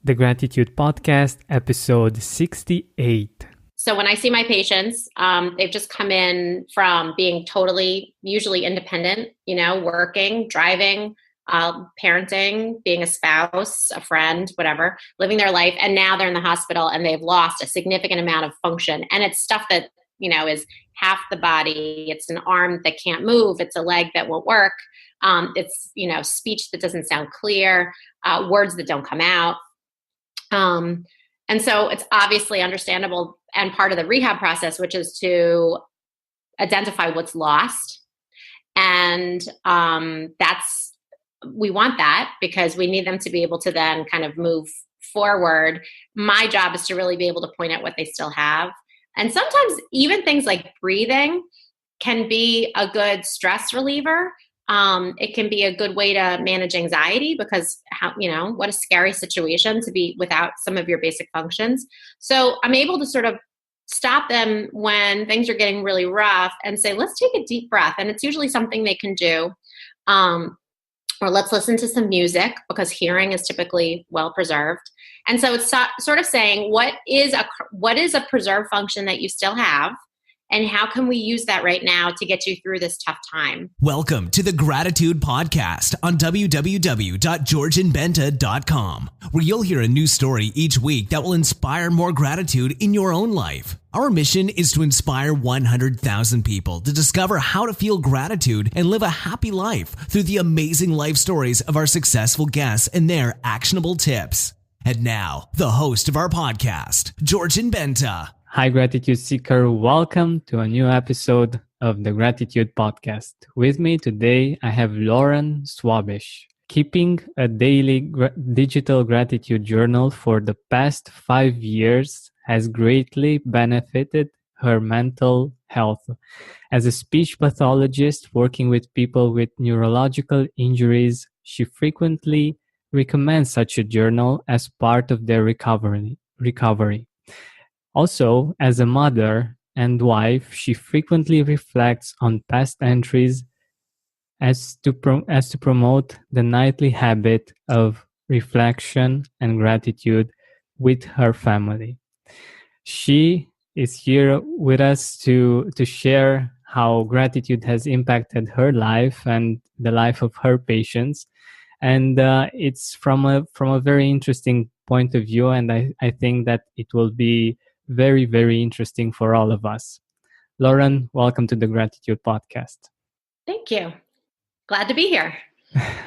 the Gratitude Podcast, episode 68. So when I see my patients, they've just come in from being totally, usually independent, working, driving, parenting, being a spouse, a friend, whatever, living their life. And now they're in the hospital and they've lost a significant amount of function. And it's stuff that, is half the body. It's an arm that can't move. It's a leg that won't work. It's, speech that doesn't sound clear, words that don't come out. And so it's obviously understandable and part of the rehab process, which is to identify what's lost. And we want that because we need them to be able to then kind of move forward. My job is to really be able to point out what they still have. And sometimes even things like breathing can be a good stress reliever. It can be a good way to manage anxiety because what a scary situation to be without some of your basic functions. So I'm able to sort of stop them when things are getting really rough and say, let's take a deep breath. And it's usually something they can do. Or let's listen to some music because hearing is typically well preserved. And so it's sort of saying, what is a preserved function that you still have? And how can we use that right now to get you through this tough time? Welcome to the Gratitude Podcast on www.georgianbenta.com, where you'll hear a new story each week that will inspire more gratitude in your own life. Our mission is to inspire 100,000 people to discover how to feel gratitude and live a happy life through the amazing life stories of our successful guests and their actionable tips. And now, the host of our podcast, Georgian Benta. Hi, Gratitude Seeker. Welcome to a new episode of the Gratitude Podcast. With me today, I have Lauren Schwabish. Keeping a daily digital gratitude journal for the past 5 years has greatly benefited her mental health. As a speech pathologist working with people with neurological injuries, she frequently recommends such a journal as part of their recovery. Also, as a mother and wife, she frequently reflects on past entries as to promote the nightly habit of reflection and gratitude with her family. She is here with us to share how gratitude has impacted her life and the life of her patients. And it's from a very interesting point of view, and I think that it will be very, very interesting for all of us. Lauren, welcome to the Gratitude Podcast. Thank you. Glad to be here.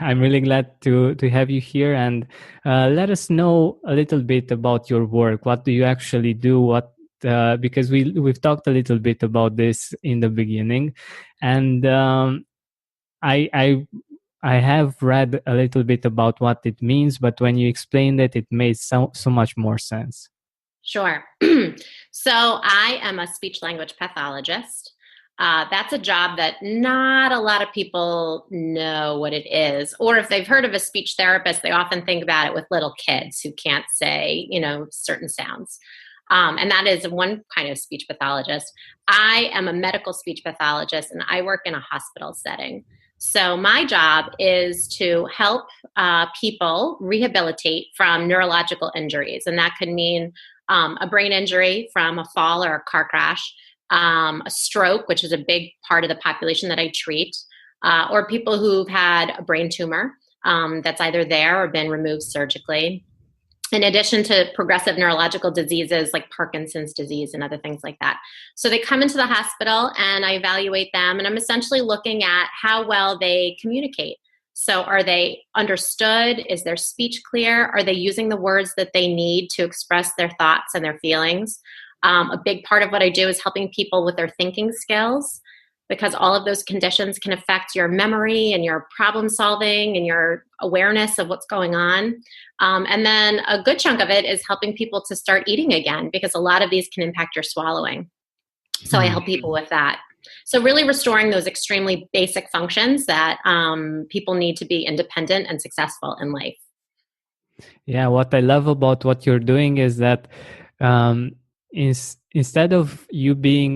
I'm really glad to have you here, and let us know a little bit about your work. What do you actually do? Because we've talked a little bit about this in the beginning, and I have read a little bit about what it means, but when you explained it, it made so much more sense. Sure. So I am a speech language pathologist. That's a job that not a lot of people know what it is. Or if they've heard of a speech therapist, they often think about it with little kids who can't say, certain sounds. And that is one kind of speech pathologist. I am a medical speech pathologist and I work in a hospital setting. So my job is to help people rehabilitate from neurological injuries. And that could mean a brain injury from a fall or a car crash, a stroke, which is a big part of the population that I treat, or people who've had a brain tumor that's either there or been removed surgically, in addition to progressive neurological diseases like Parkinson's disease and other things like that. So they come into the hospital and I evaluate them, and I'm essentially looking at how well they communicate. So are they understood? Is their speech clear? Are they using the words that they need to express their thoughts and their feelings? A big part of what I do is helping people with their thinking skills, because all of those conditions can affect your memory and your problem solving and your awareness of what's going on. And then a good chunk of it is helping people to start eating again, because a lot of these can impact your swallowing. So I help people with that. So really restoring those extremely basic functions that people need to be independent and successful in life. Yeah, what I love about what you're doing is that instead of you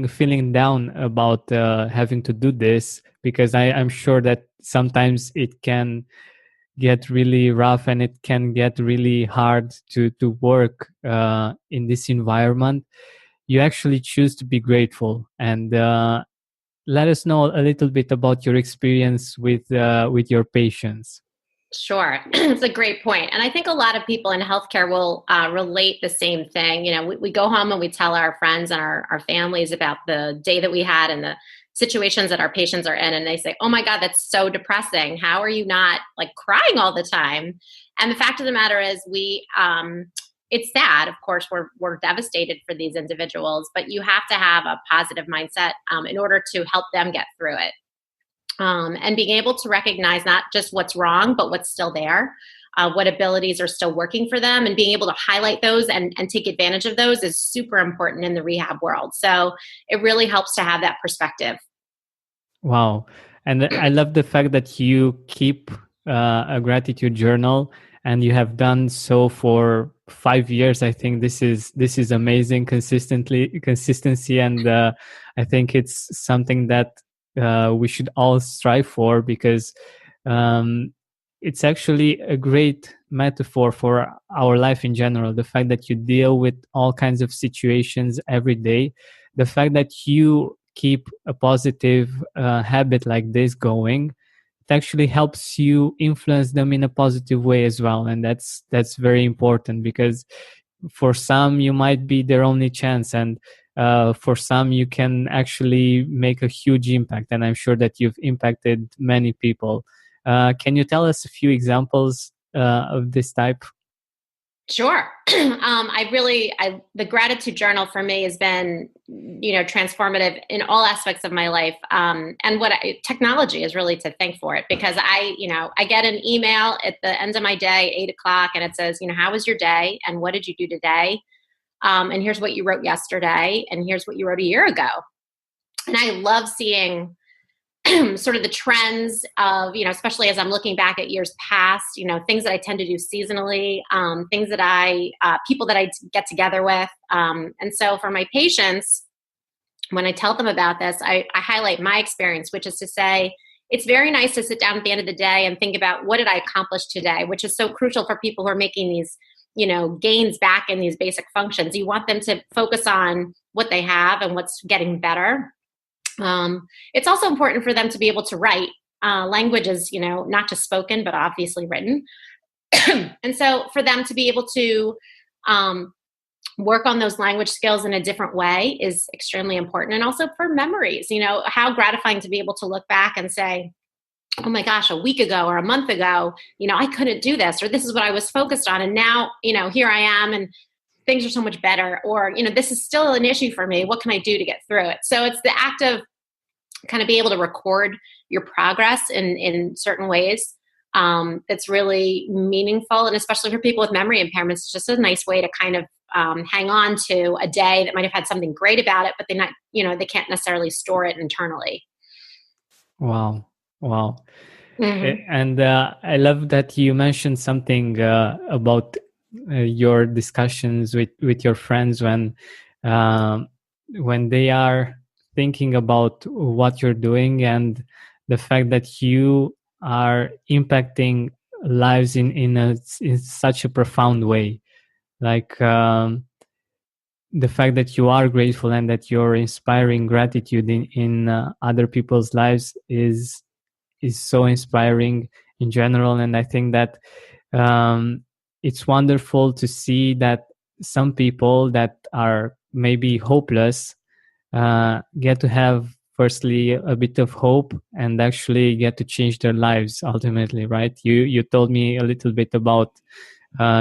feeling down about having to do this, because I'm sure that sometimes it can get really rough and it can get really hard to work in this environment, you actually choose to be grateful. And let us know a little bit about your experience with your patients. Sure. It's a great point. And I think a lot of people in healthcare will relate the same thing. We go home and we tell our friends and our families about the day that we had and the situations that our patients are in. And they say, oh my God, that's so depressing. How are you not like crying all the time? And the fact of the matter is it's sad. Of course, we're devastated for these individuals, but you have to have a positive mindset in order to help them get through it. And being able to recognize not just what's wrong, but what's still there, what abilities are still working for them, and being able to highlight those and take advantage of those is super important in the rehab world. So it really helps to have that perspective. Wow. And I love the fact that you keep a gratitude journal, and you have done so for 5 years. I think this is amazing consistency. And I think it's something that we should all strive for, because it's actually a great metaphor for our life in general. The fact that you deal with all kinds of situations every day, the fact that you keep a positive habit like this going, it actually helps you influence them in a positive way as well. And that's very important, because for some you might be their only chance, and for some you can actually make a huge impact. And I'm sure that you've impacted many people. Can you tell us a few examples of this type? Sure. The gratitude journal for me has been, transformative in all aspects of my life. And technology is really to thank for it, because I get an email at the end of my day, 8:00, and it says, how was your day? And what did you do today? And here's what you wrote yesterday. And here's what you wrote a year ago. And I love seeing sort of the trends of, especially as I'm looking back at years past, things that I tend to do seasonally, things that people that I get together with. And so for my patients, when I tell them about this, I highlight my experience, which is to say, it's very nice to sit down at the end of the day and think about, what did I accomplish today, which is so crucial for people who are making these, gains back in these basic functions. You want them to focus on what they have and what's getting better. It's also important for them to be able to write. Language is, not just spoken, but obviously written. And so for them to be able to work on those language skills in a different way is extremely important. And also for memories, how gratifying to be able to look back and say, oh my gosh, a week ago or a month ago, I couldn't do this, or this is what I was focused on. And now, here I am, and things are so much better, or, this is still an issue for me. What can I do to get through it? So it's the act of kind of be able to record your progress in certain ways. That's really meaningful. And especially for people with memory impairments, it's just a nice way to kind of hang on to a day that might have had something great about it, but they can't necessarily store it internally. Wow. Mm-hmm. And I love that you mentioned something about your discussions with your friends when they are thinking about what you're doing, and the fact that you are impacting lives in such a profound way. Like the fact that you are grateful and that you're inspiring gratitude in other people's lives is so inspiring in general. And I think that it's wonderful to see that some people that are maybe hopeless get to have firstly a bit of hope and actually get to change their lives ultimately, right? You told me a little bit about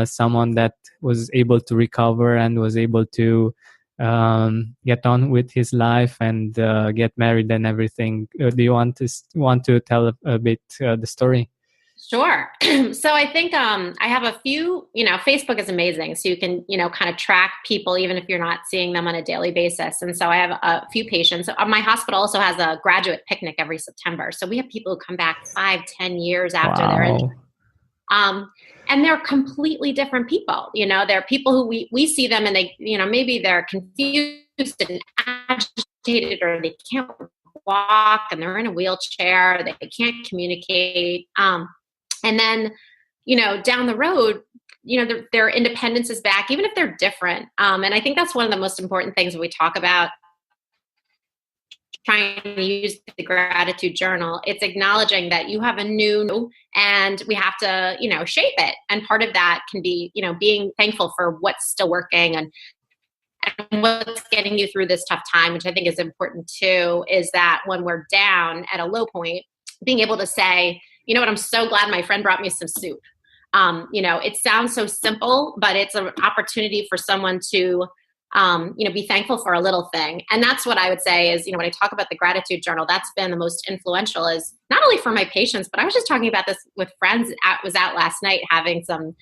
someone that was able to recover and was able to get on with his life and get married and everything. Do you want to tell a bit the story? Sure. So I think I have a few, Facebook is amazing. So you can, kind of track people even if you're not seeing them on a daily basis. And so I have a few patients. My hospital also has a graduate picnic every September. So we have people who come back 5-10 years after their injury. And they're completely different people. They're people who we see them and they, maybe they're confused and agitated, or they can't walk and they're in a wheelchair. They can't communicate. And then, down the road, their independence is back, even if they're different. And I think that's one of the most important things when we talk about trying to use the gratitude journal. It's acknowledging that you have a new, and we have to, shape it. And part of that can be, being thankful for what's still working and what's getting you through this tough time, which I think is important too, is that when we're down at a low point, being able to say, you know what, I'm so glad my friend brought me some soup. It sounds so simple, but it's an opportunity for someone to, be thankful for a little thing. And that's what I would say is, when I talk about the gratitude journal, that's been the most influential, is not only for my patients, but I was just talking about this with friends. I was out last night having some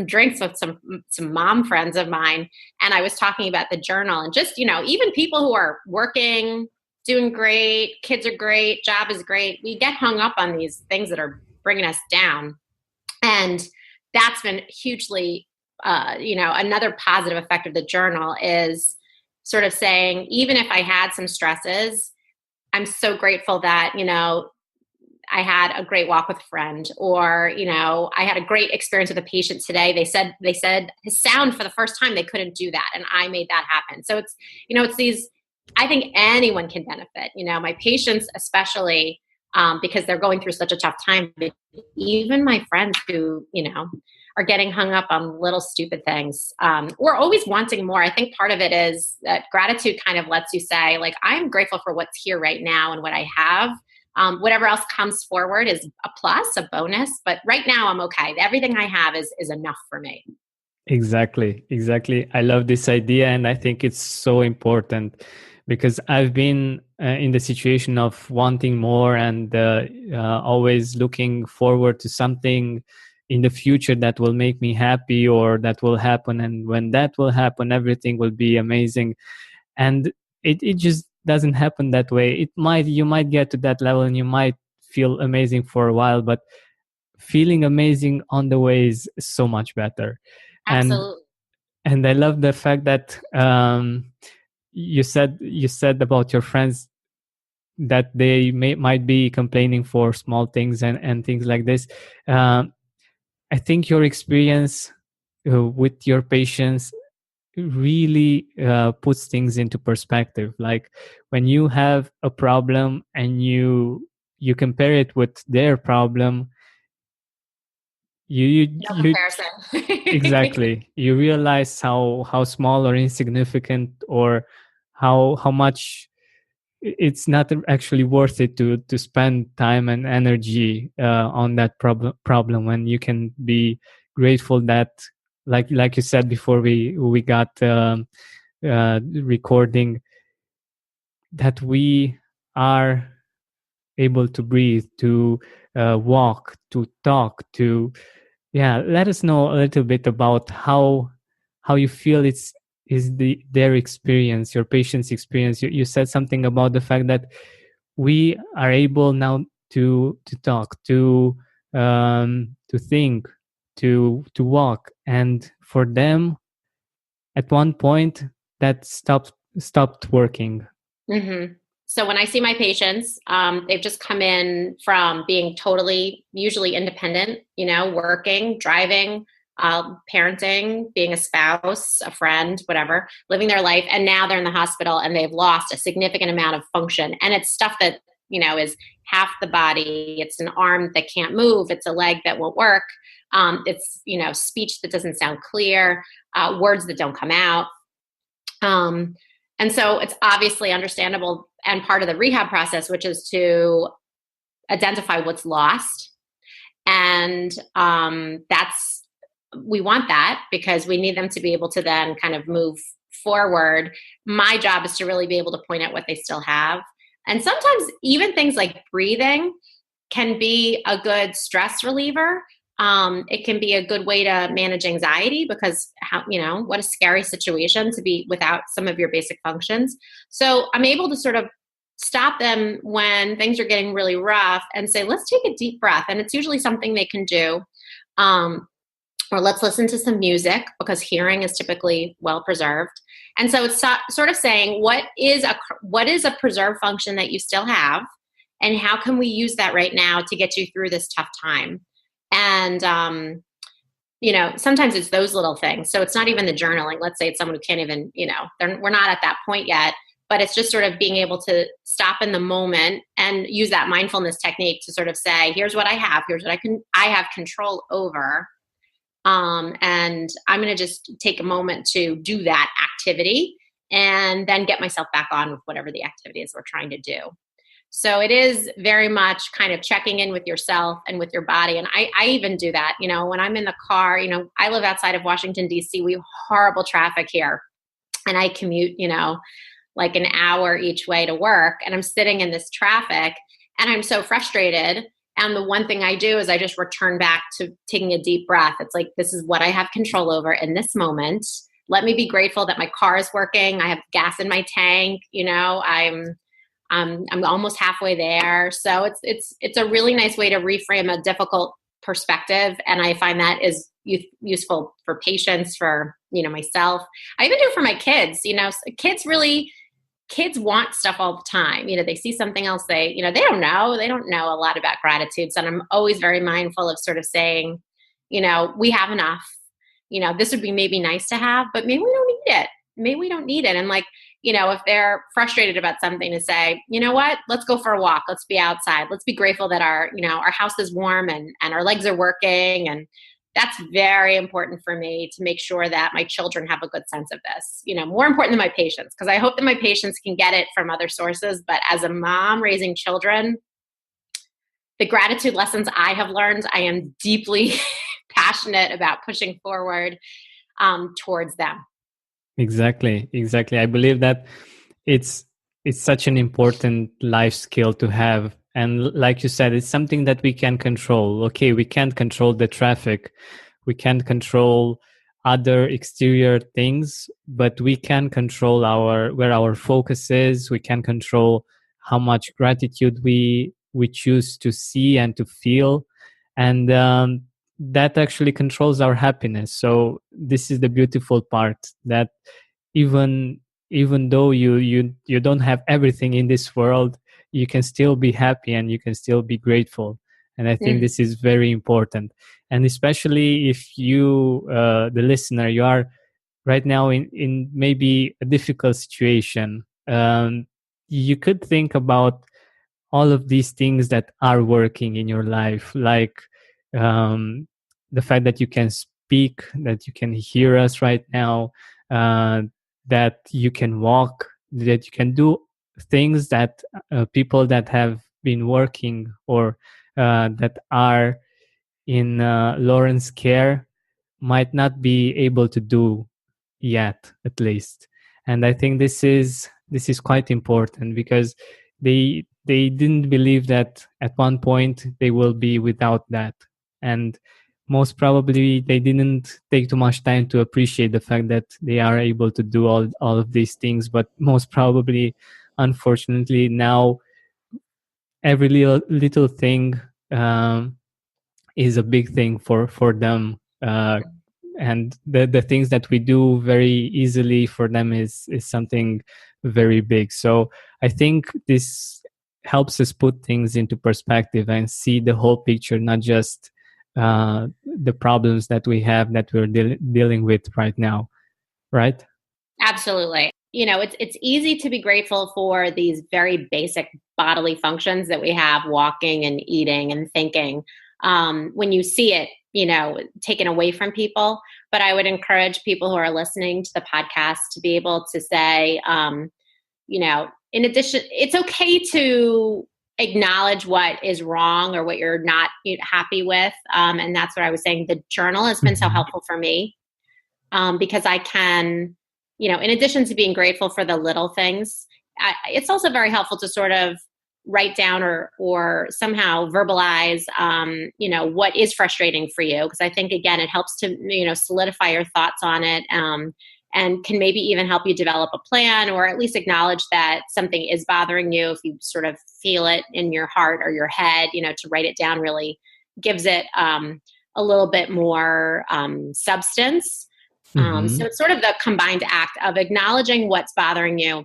drinks with some mom friends of mine. And I was talking about the journal, and just, even people who are working, doing great, kids are great, job is great. We get hung up on these things that are bringing us down. And that's been hugely, another positive effect of the journal is sort of saying, even if I had some stresses, I'm so grateful that, I had a great walk with a friend, or, I had a great experience with a patient today. They said his sound for the first time, they couldn't do that, and I made that happen. So it's, it's these, I think anyone can benefit, my patients, especially, because they're going through such a tough time, but even my friends who, are getting hung up on little stupid things. We're always wanting more. I think part of it is that gratitude kind of lets you say, like, I'm grateful for what's here right now and what I have. Whatever else comes forward is a plus, a bonus. But right now I'm okay. Everything I have is enough for me. Exactly. I love this idea. And I think it's so important, because I've been in the situation of wanting more and always looking forward to something in the future that will make me happy, or that will happen. And when that will happen, everything will be amazing. And it just doesn't happen that way. You might get to that level and you might feel amazing for a while, but feeling amazing on the way is so much better. Absolutely. And I love the fact that you said about your friends that they might be complaining for small things and things like this. I think your experience with your patients really puts things into perspective. Like when you have a problem and you compare it with their problem, No comparison. exactly, you realize how small or insignificant, or how much it's not actually worth it to spend time and energy on that problem when you can be grateful that, like you said before we got recording, that we are able to breathe, to walk, to talk, to let us know a little bit about how you feel their experience, your patient's experience. You said something about the fact that we are able now to talk, to think, to walk, and for them at one point that stopped working. Mm-hmm. So when I see my patients, they've just come in from being totally, usually independent, working, driving, parenting, being a spouse, a friend, whatever, living their life. And now they're in the hospital and they've lost a significant amount of function. And it's stuff that, is half the body. It's an arm that can't move. It's a leg that won't work. It's, speech that doesn't sound clear, words that don't come out. And so it's obviously understandable and part of the rehab process, which is to identify what's lost. And we want that because we need them to be able to then kind of move forward. My job is to really be able to point out what they still have. And sometimes even things like breathing can be a good stress reliever. It can be a good way to manage anxiety because what a scary situation to be without some of your basic functions. So I'm able to sort of stop them when things are getting really rough and say, let's take a deep breath. And it's usually something they can do. Or let's listen to some music because hearing is typically well preserved. And so it's sort of saying, what is a preserved function that you still have? And how can we use that right now to get you through this tough time? And, sometimes it's those little things. So it's not even the journaling. Let's say it's someone who can't even, we're not at that point yet, but it's just sort of being able to stop in the moment and use that mindfulness technique to sort of say, here's what I have, here's what I have control over. And I'm going to just take a moment to do that activity and then get myself back on with whatever the activity is we're trying to do. So it is very much kind of checking in with yourself and with your body. And I even do that, when I'm in the car, I live outside of Washington, D.C. We have horrible traffic here. And I commute, like an hour each way to work. And I'm sitting in this traffic and I'm so frustrated. And the one thing I do is I just return back to taking a deep breath. It's like, this is what I have control over in this moment. Let me be grateful that my car is working. I have gas in my tank. I'm almost halfway there. So it's a really nice way to reframe a difficult perspective. And I find that is useful for patients, for, myself. I even do it for my kids. Kids want stuff all the time. They see something else. They don't know a lot about gratitudes. And I'm always very mindful of sort of saying, we have enough. This would be maybe nice to have, but maybe we don't need it. Maybe we don't need it. And if they're frustrated about something, to say, you know what, let's go for a walk. Let's be outside. Let's be grateful that our house is warm and our legs are working. And that's very important for me to make sure that my children have a good sense of this, more important than my patients, because I hope that my patients can get it from other sources. But as a mom raising children, the gratitude lessons I have learned, I am deeply passionate about pushing forward towards them. Exactly. I believe that it's such an important life skill to have. And like you said, it's something that we can control. Okay, we can't control the traffic. We can't control other exterior things, but we can control where our focus is. We can control how much gratitude we choose to see and to feel. And that actually controls our happiness. So this is the beautiful part, that even though you don't have everything in this world, you can still be happy and you can still be grateful. And I think this is very important. And especially if you, the listener, you are right now in maybe a difficult situation, you could think about all of these things that are working in your life, like the fact that you can speak, that you can hear us right now, that you can walk, that you can do things that people that have been working or that are in Lauren's care might not be able to do yet, at least. And I think this is quite important, because they didn't believe that at one point they will be without that. And most probably they didn't take too much time to appreciate the fact that they are able to do all of these things. But most probably, unfortunately, now every little thing is a big thing for them. And the things that we do very easily for them is something very big. So I think this helps us put things into perspective and see the whole picture, not just the problems that we have that we're dealing with right now, right? Absolutely. It's easy to be grateful for these very basic bodily functions that we have, walking and eating and thinking, when you see it, taken away from people. But I would encourage people who are listening to the podcast to be able to say, in addition, it's okay to acknowledge what is wrong or what you're not happy with. And that's what I was saying. The journal has been so helpful for me, because I can, in addition to being grateful for the little things, it's also very helpful to sort of write down or somehow verbalize, what is frustrating for you. Because I think, again, it helps to, solidify your thoughts on it, and can maybe even help you develop a plan, or at least acknowledge that something is bothering you. If you sort of feel it in your heart or your head, to write it down really gives it a little bit more substance. So it's sort of the combined act of acknowledging what's bothering you,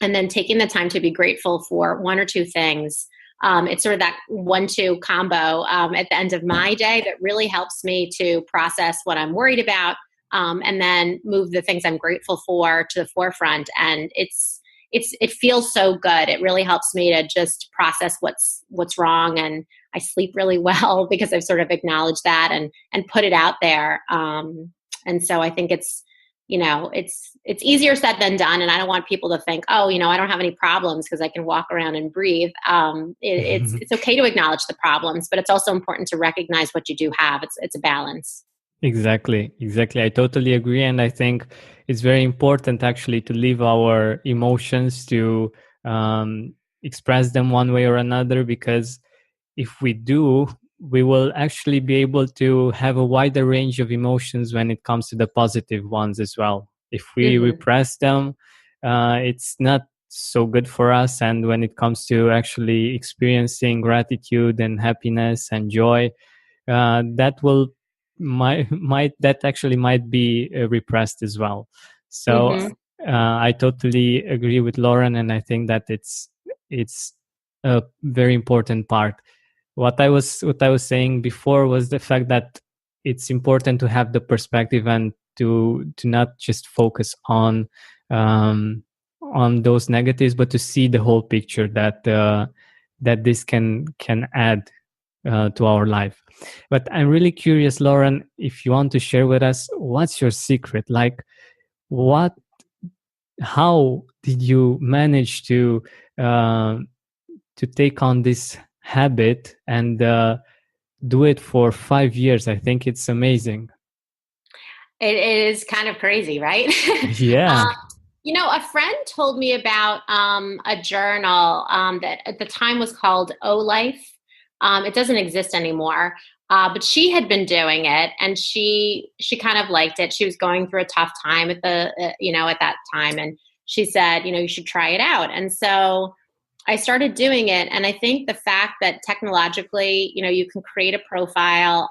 and then taking the time to be grateful for one or two things, It's sort of that 1-2 combo at the end of my day that really helps me to process what I'm worried about, and then move the things I'm grateful for to the forefront. And it feels so good. It really helps me to just process what's wrong, and I sleep really well because I've sort of acknowledged that and put it out there. And so I think it's easier said than done. And I don't want people to think, oh, I don't have any problems because I can walk around and breathe. It's okay to acknowledge the problems, but it's also important to recognize what you do have. It's a balance. Exactly. I totally agree. And I think it's very important actually to leave our emotions to express them one way or another, because if we do, we will actually be able to have a wider range of emotions when it comes to the positive ones as well. If we repress them, it's not so good for us. And when it comes to actually experiencing gratitude and happiness and joy, that might be repressed as well. So I totally agree with Lauren, and I think that it's a very important part. What I was saying before was the fact that it's important to have the perspective and to not just focus on those negatives, but to see the whole picture that this can add to our life. But I'm really curious, Lauren, if you want to share with us, what's your secret? Like, how did you manage to take on this habit and do it for 5 years? I think it's amazing. It is kind of crazy, right? Yeah. A friend told me about a journal that at the time was called O Life. It doesn't exist anymore, but she had been doing it, and she kind of liked it. She was going through a tough time at that time, and she said, you should try it out. And so I started doing it, and I think the fact that technologically, you can create a profile,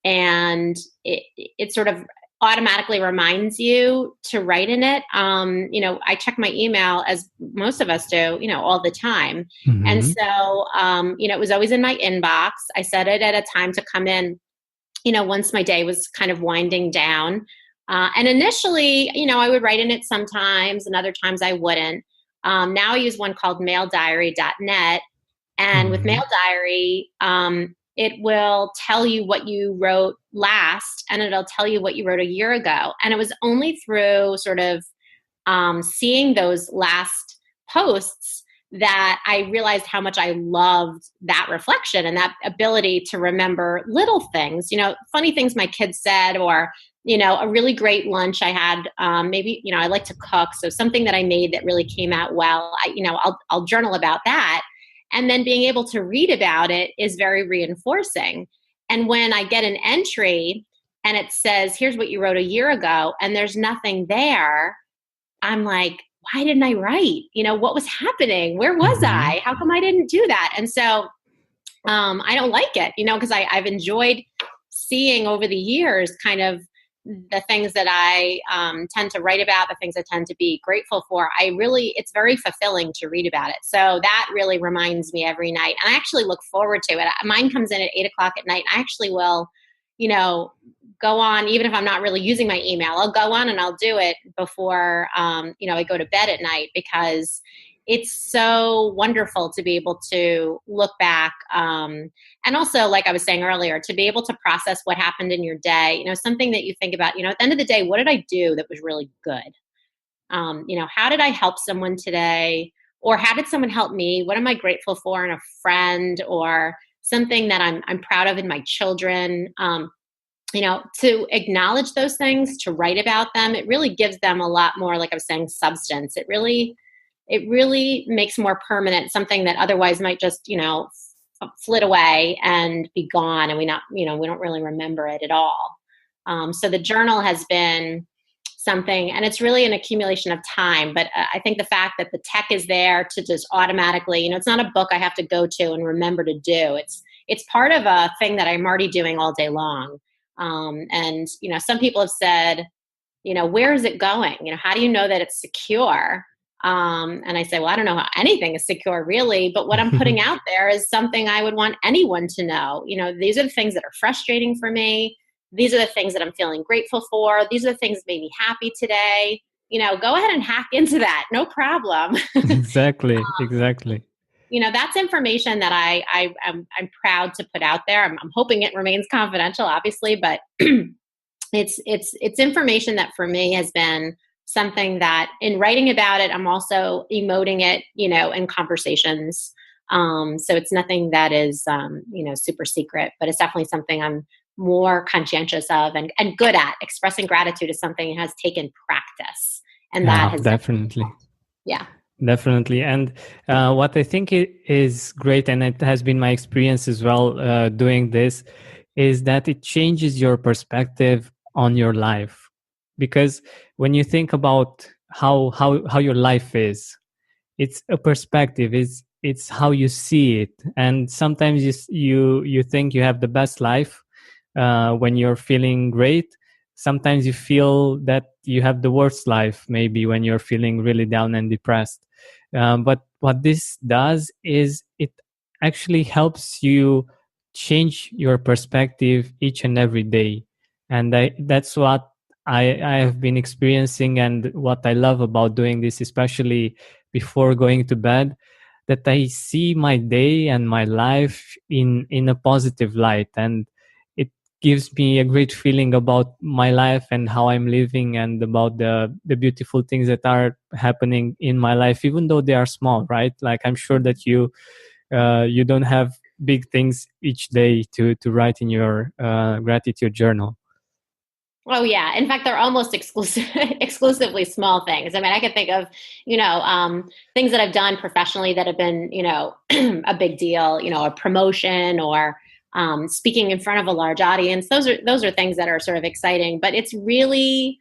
and it sort of automatically reminds you to write in it. I check my email, as most of us do, all the time. And so, it was always in my inbox. I set it at a time to come in, once my day was kind of winding down. And initially, I would write in it sometimes, and other times I wouldn't. Now I use one called maildiary.net. And with Mail Diary, it will tell you what you wrote last, and it'll tell you what you wrote a year ago. And it was only through sort of seeing those last posts that I realized how much I loved that reflection and that ability to remember little things, funny things my kids said, or, a really great lunch I had. Maybe, I like to cook. So something that I made that really came out well, I'll journal about that. And then being able to read about it is very reinforcing. And when I get an entry and it says, here's what you wrote a year ago, and there's nothing there, I'm like, why didn't I write? What was happening? Where was I? How come I didn't do that? And so I don't like it, because I've enjoyed seeing over the years kind of the things that I tend to write about, the things I tend to be grateful for. It's very fulfilling to read about it. So that really reminds me every night. And I actually look forward to it. Mine comes in at 8:00 at night. I actually will, go on, even if I'm not really using my email, I'll go on and I'll do it before, I go to bed at night, because it's so wonderful to be able to look back. And also, like I was saying earlier, to be able to process what happened in your day, something that you think about, at the end of the day, what did I do that was really good? How did I help someone today? Or how did someone help me? What am I grateful for in a friend, or something that I'm proud of in my children? To acknowledge those things, to write about them, it really gives them a lot more, like I was saying, substance. It really makes more permanent something that otherwise might just, flit away and be gone, and we don't really remember it at all. So the journal has been something, and it's really an accumulation of time. But I think the fact that the tech is there to just automatically, it's not a book I have to go to and remember to do. It's part of a thing that I'm already doing all day long. And some people have said, where is it going? How do you know that it's secure? And I say, well, I don't know how anything is secure really, but what I'm putting out there is something I would want anyone to know. These are the things that are frustrating for me. These are the things that I'm feeling grateful for. These are the things that made me happy today. Go ahead and hack into that. No problem. Exactly. That's information that I'm proud to put out there. I'm hoping it remains confidential, obviously, but it's information that for me has been something that in writing about it, I'm also emoting it, in conversations. So it's nothing that is, super secret, but it's definitely something I'm more conscientious of and good at. Expressing gratitude is something that has taken practice, and that has Definitely. Yeah. Definitely. And what I think is great, and it has been my experience as well doing this, is that it changes your perspective on your life. Because when you think about how your life is, it's a perspective. It's how you see it. And sometimes you think you have the best life when you're feeling great. Sometimes you feel that you have the worst life, maybe when you're feeling really down and depressed. But what this does is it actually helps you change your perspective each and every day. And that's what I have been experiencing, and what I love about doing this, especially before going to bed, that I see my day and my life in a positive light, and it gives me a great feeling about my life and how I'm living, and about the beautiful things that are happening in my life, even though they are small, right? Like, I'm sure that you don't have big things each day to write in your gratitude journal. Oh yeah. In fact, they're almost exclusively small things. I mean, I can think of, things that I've done professionally that have been, a big deal, a promotion or speaking in front of a large audience. Those are things that are sort of exciting, but it's really,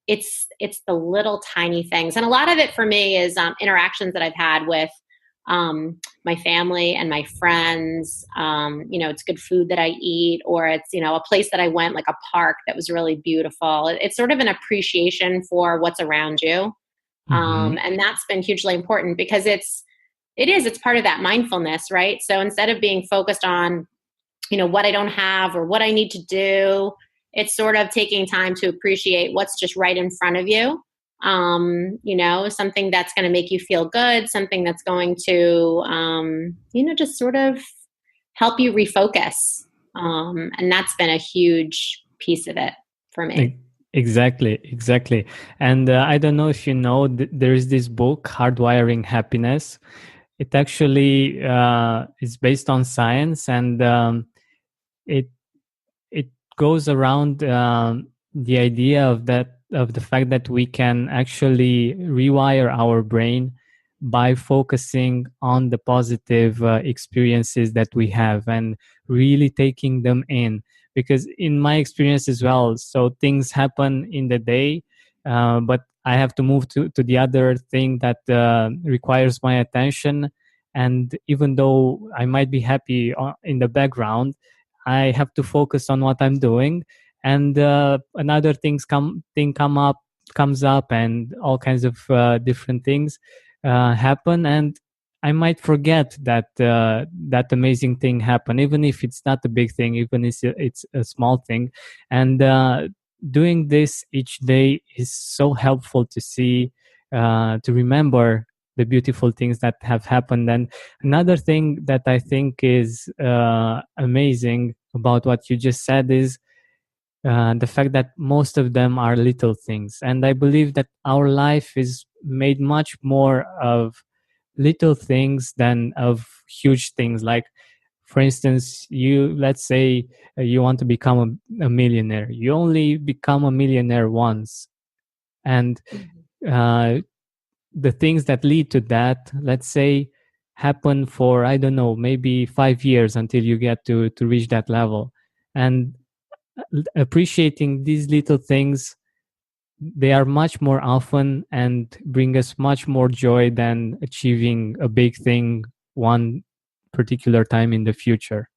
it's the little tiny things. And a lot of it for me is interactions that I've had with my family and my friends. It's good food that I eat, or it's, a place that I went, like a park that was really beautiful. It's sort of an appreciation for what's around you. And that's been hugely important because it's part of that mindfulness, right? So instead of being focused on, what I don't have or what I need to do, it's sort of taking time to appreciate what's just right in front of you. Something that's going to make you feel good, something that's going to, just sort of help you refocus. And that's been a huge piece of it for me. Exactly. And I don't know if you know, there is this book, Hardwiring Happiness. It actually is based on science, and it goes around the idea of the fact that we can actually rewire our brain by focusing on the positive experiences that we have and really taking them in. Because in my experience as well, so things happen in the day, but I have to move to the other thing that requires my attention. And even though I might be happy in the background, I have to focus on what I'm doing, and another comes up, and all kinds of different things happen, and I might forget that that amazing thing happened, even if it's not a big thing, even if it's a small thing. And doing this each day is so helpful to see, to remember the beautiful things that have happened. And another thing that I think is amazing about what you just said is the fact that most of them are little things. And I believe that our life is made much more of little things than of huge things. Like, for instance, let's say you want to become a millionaire. You only become a millionaire once. And the things that lead to that, let's say, happen for, I don't know, maybe 5 years until you get to reach that level. And appreciating these little things, they are much more often and bring us much more joy than achieving a big thing one particular time in the future.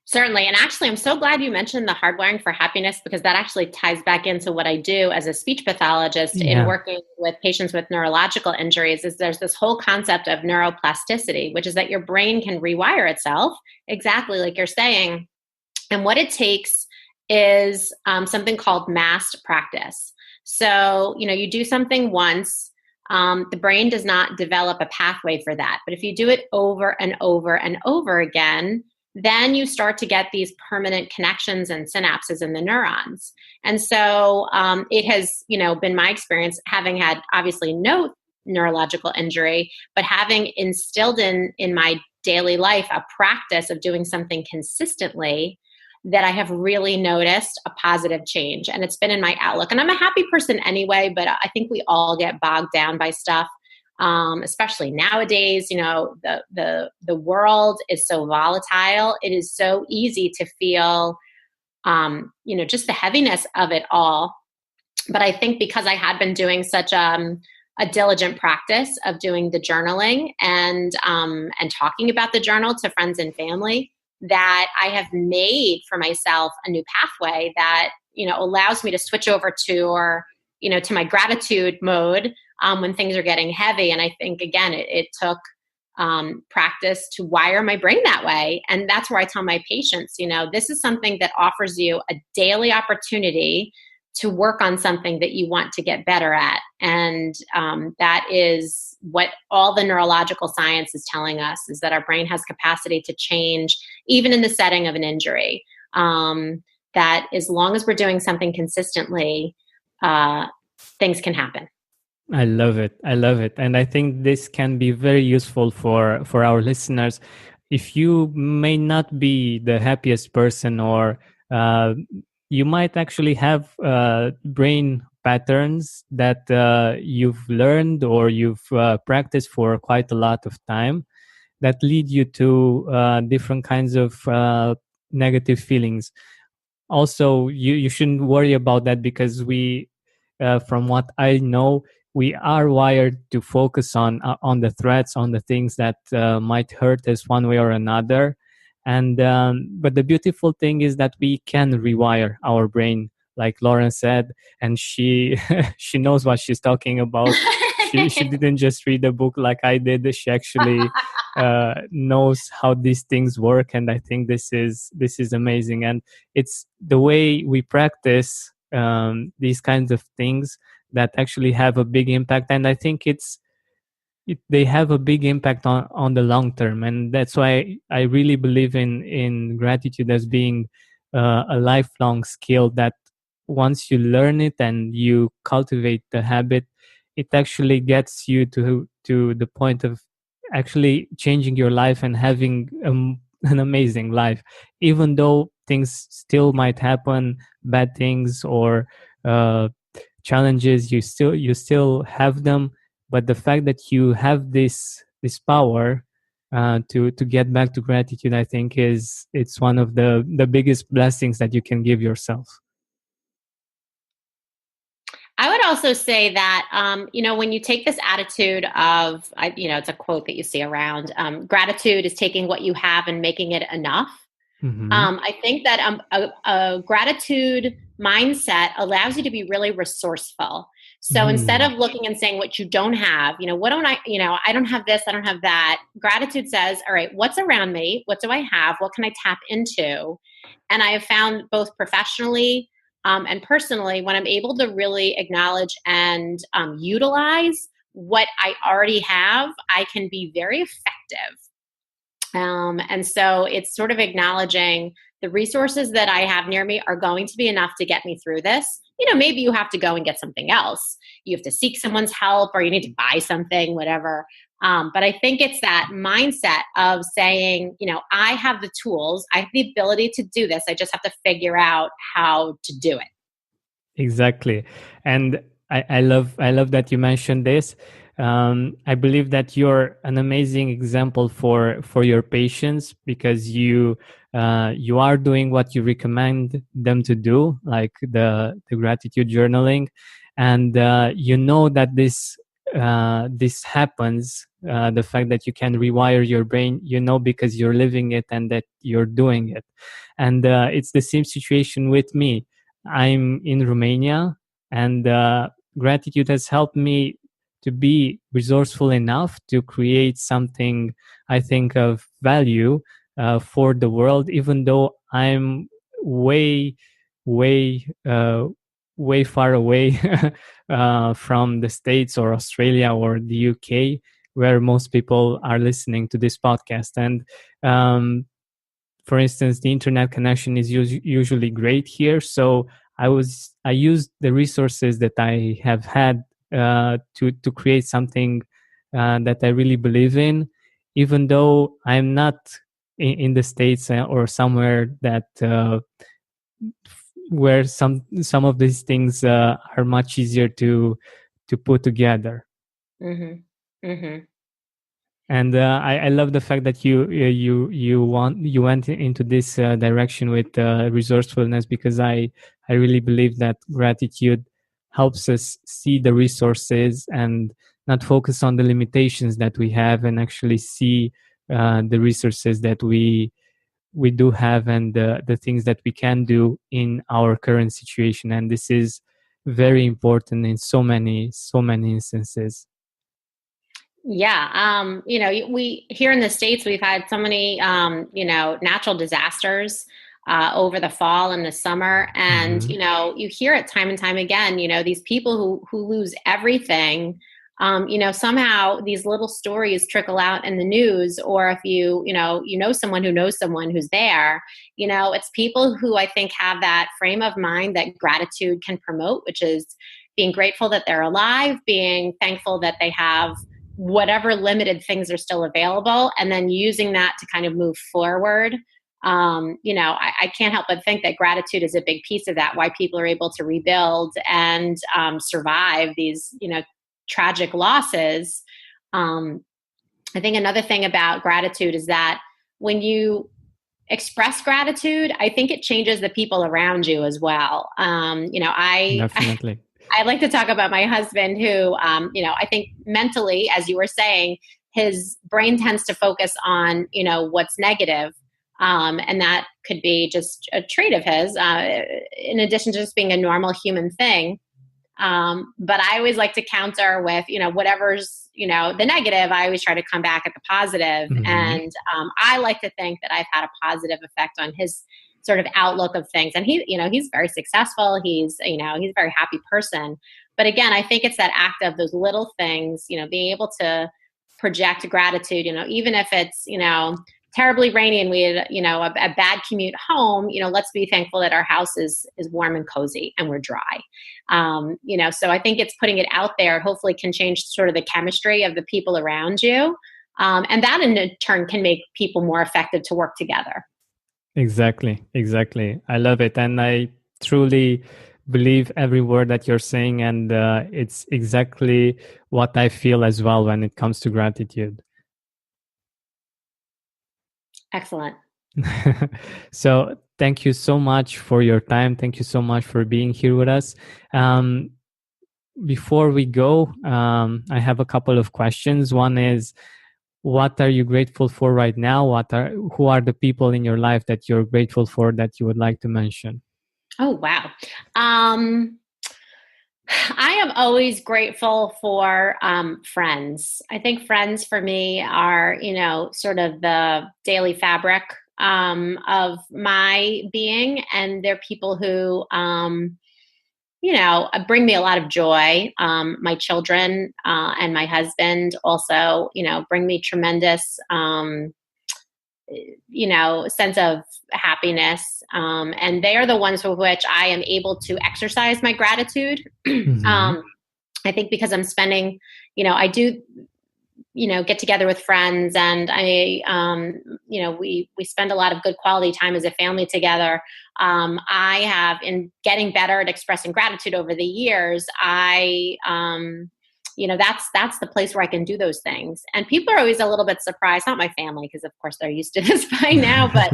Certainly. And actually, I'm so glad you mentioned the hardwiring for happiness, because that actually ties back into what I do as a speech pathologist in Yeah. working with patients with neurological injuries. Is there's this whole concept of neuroplasticity, which is that your brain can rewire itself, exactly like you're saying. And what it takes is something called massed practice. So, you do something once, the brain does not develop a pathway for that. But if you do it over and over and over again, then you start to get these permanent connections and synapses in the neurons. And so it has, been my experience, having had obviously no neurological injury, but having instilled in my daily life a practice of doing something consistently, that I have really noticed a positive change. And it's been in my outlook. And I'm a happy person anyway, but I think we all get bogged down by stuff. Especially nowadays, the world is so volatile. It is so easy to feel, just the heaviness of it all. But I think because I had been doing such a diligent practice of doing the journaling and talking about the journal to friends and family, that I have made for myself a new pathway that, allows me to switch over to my gratitude mode when things are getting heavy. And I think, again, it took practice to wire my brain that way. And that's where I tell my patients, this is something that offers you a daily opportunity to work on something that you want to get better at. And that is what all the neurological science is telling us, is that our brain has capacity to change even in the setting of an injury. That as long as we're doing something consistently, things can happen. I love it. I love it. And I think this can be very useful for our listeners. If you may not be the happiest person, or you might actually have brain patterns that you've learned or you've practiced for quite a lot of time, that lead you to different kinds of negative feelings. Also, you shouldn't worry about that, because we, from what I know, we are wired to focus on the threats, on the things that might hurt us one way or another. And but the beautiful thing is that we can rewire our brain, like Lauren said, and she she knows what she's talking about. She didn't just read a book like I did. She actually knows how these things work, and I think this is amazing. And it's the way we practice these kinds of things that actually have a big impact. And I think they have a big impact on the long term. And that's why I really believe in gratitude as being a lifelong skill, that once you learn it and you cultivate the habit, it actually gets you to the point of actually changing your life and having an amazing life, even though things still might happen, bad things or challenges. You still have them, but the fact that you have this power to get back to gratitude, I think it's one of the biggest blessings that you can give yourself. I would also say that, when you take this attitude of, it's a quote that you see around, gratitude is taking what you have and making it enough. Mm-hmm. I think that a gratitude mindset allows you to be really resourceful. So instead of looking and saying what you don't have, what don't I don't have this, I don't have that. Gratitude says, all right, what's around me? What do I have? What can I tap into? And I have found, both professionally and personally, when I'm able to really acknowledge and utilize what I already have, I can be very effective. And so it's sort of acknowledging the resources that I have near me are going to be enough to get me through this. Maybe you have to go and get something else. You have to seek someone's help, or you need to buy something, whatever. But I think it's that mindset of saying, I have the tools, I have the ability to do this. I just have to figure out how to do it. Exactly. And I love that you mentioned this. I believe that you're an amazing example for your patients, because you are doing what you recommend them to do, like the gratitude journaling, and you know that this this happens, the fact that you can rewire your brain, because you're living it and that you're doing it. And it's the same situation with me. I'm in Romania, and gratitude has helped me to be resourceful enough to create something I think of value for the world, even though I'm way, way, way far away from the States or Australia or the UK, where most people are listening to this podcast. And for instance, the internet connection is usually great here. So I used the resources that I have had to create something that I really believe in, even though I'm not in the States or somewhere that where some of these things are much easier to put together. Mm-hmm. Mm-hmm. And I love the fact that you went into this direction with resourcefulness, because I really believe that gratitude helps us see the resources and not focus on the limitations that we have, and actually see the resources that we do have, and the things that we can do in our current situation. And this is very important in so many instances. Yeah. We here in the States, we've had so many, natural disasters over the fall and the summer. And, Mm-hmm. You hear it time and time again, these people who lose everything, somehow these little stories trickle out in the news. Or if you know someone who knows someone who's there, it's people who I think have that frame of mind that gratitude can promote, which is being grateful that they're alive, being thankful that they have whatever limited things are still available, and then using that to kind of move forward. I can't help but think that gratitude is a big piece of that, why people are able to rebuild and survive these, tragic losses. I think another thing about gratitude is that when you express gratitude, I think it changes the people around you as well. Definitely. I like to talk about my husband who, I think mentally, as you were saying, his brain tends to focus on, what's negative. And that could be just a trait of his, in addition to just being a normal human thing. But I always like to counter with, whatever's, the negative, I always try to come back at the positive. Mm-hmm. And I like to think that I've had a positive effect on his sort of outlook of things. And he's very successful. He's a very happy person. But again, I think it's that act of those little things, being able to project gratitude, even if it's, terribly rainy and we had, a bad commute home, let's be thankful that our house is warm and cozy and we're dry. So I think it's putting it out there, hopefully can change sort of the chemistry of the people around you. And that in turn can make people more effective to work together. Exactly. I love it. And I truly believe every word that you're saying. And it's exactly what I feel as well when it comes to gratitude. Excellent. So thank you so much for your time. Thank you so much for being here with us. Before we go, I have a couple of questions. One is, what are you grateful for right now? Who are the people in your life that you're grateful for that you would like to mention? Oh, wow. I am always grateful for friends. I think friends for me are, sort of the daily fabric of my being. And they're people who, bring me a lot of joy. My children and my husband also, bring me tremendous, sense of happiness. And they are the ones for which I am able to exercise my gratitude. Mm-hmm. I think because I'm spending, I do, get together with friends, and we spend a lot of good quality time as a family together. I have, in getting better at expressing gratitude over the years, that's the place where I can do those things. And people are always a little bit surprised, not my family, because of course they're used to this by now, but,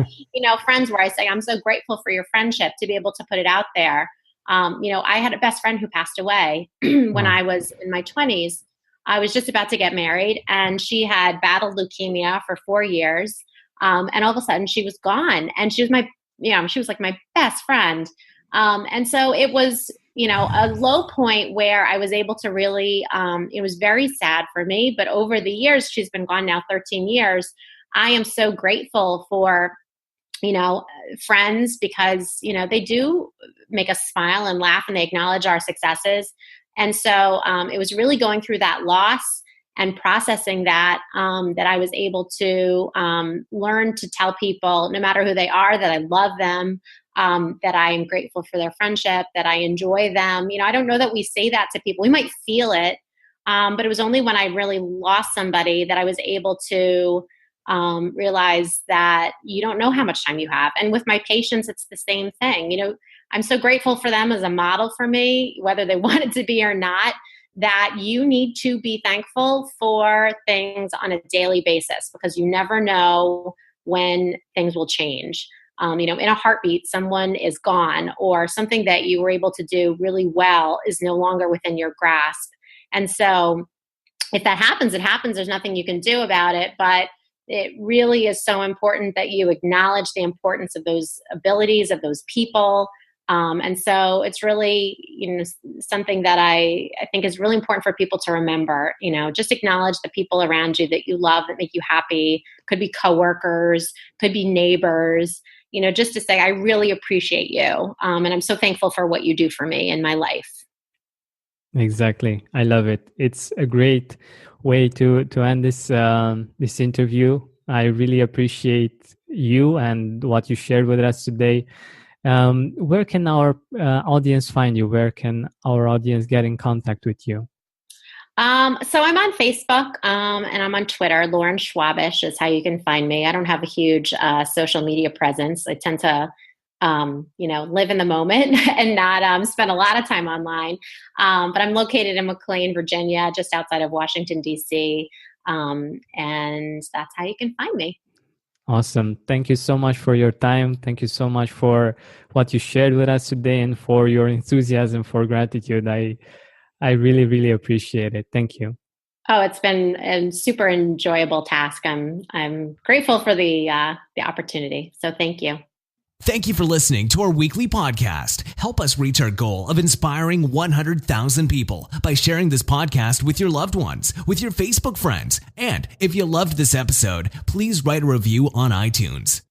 friends where I say, I'm so grateful for your friendship, to be able to put it out there. I had a best friend who passed away when I was in my 20s. I was just about to get married, and she had battled leukemia for 4 years. And all of a sudden she was gone, and she was she was like my best friend. And so it was, a low point where I was able to really, it was very sad for me, but over the years, she's been gone now 13 years. I am so grateful for, friends, because, they do make us smile and laugh, and they acknowledge our successes. And so it was really going through that loss and processing that, that I was able to learn to tell people, no matter who they are, that I love them, that I am grateful for their friendship, that I enjoy them. I don't know that we say that to people. We might feel it, but it was only when I really lost somebody that I was able to realize that you don't know how much time you have. And with my patients, it's the same thing. I'm so grateful for them as a model for me, whether they want it to be or not, that you need to be thankful for things on a daily basis, because you never know when things will change. In a heartbeat, someone is gone, or something that you were able to do really well is no longer within your grasp. And so if that happens, it happens. There's nothing you can do about it, but it really is so important that you acknowledge the importance of those abilities, of those people. And so it's really, something that I think is really important for people to remember. Just acknowledge the people around you that you love, that make you happy. Could be coworkers, could be neighbors, just to say, I really appreciate you. And I'm so thankful for what you do for me in my life. Exactly. I love it. It's a great way to end this interview. I really appreciate you and what you shared with us today. Where can our audience find you? Where can our audience get in contact with you? So I'm on Facebook, and I'm on Twitter. Lauren Schwabish is how you can find me. I don't have a huge social media presence. I tend to, live in the moment and not spend a lot of time online. But I'm located in McLean, Virginia, just outside of Washington, D.C. And that's how you can find me. Awesome. Thank you so much for your time. Thank you so much for what you shared with us today, and for your enthusiasm, for gratitude. I really, really appreciate it. Thank you. Oh, it's been a super enjoyable task. I'm grateful for the opportunity. So thank you. Thank you for listening to our weekly podcast. Help us reach our goal of inspiring 100,000 people by sharing this podcast with your loved ones, with your Facebook friends. And if you loved this episode, please write a review on iTunes.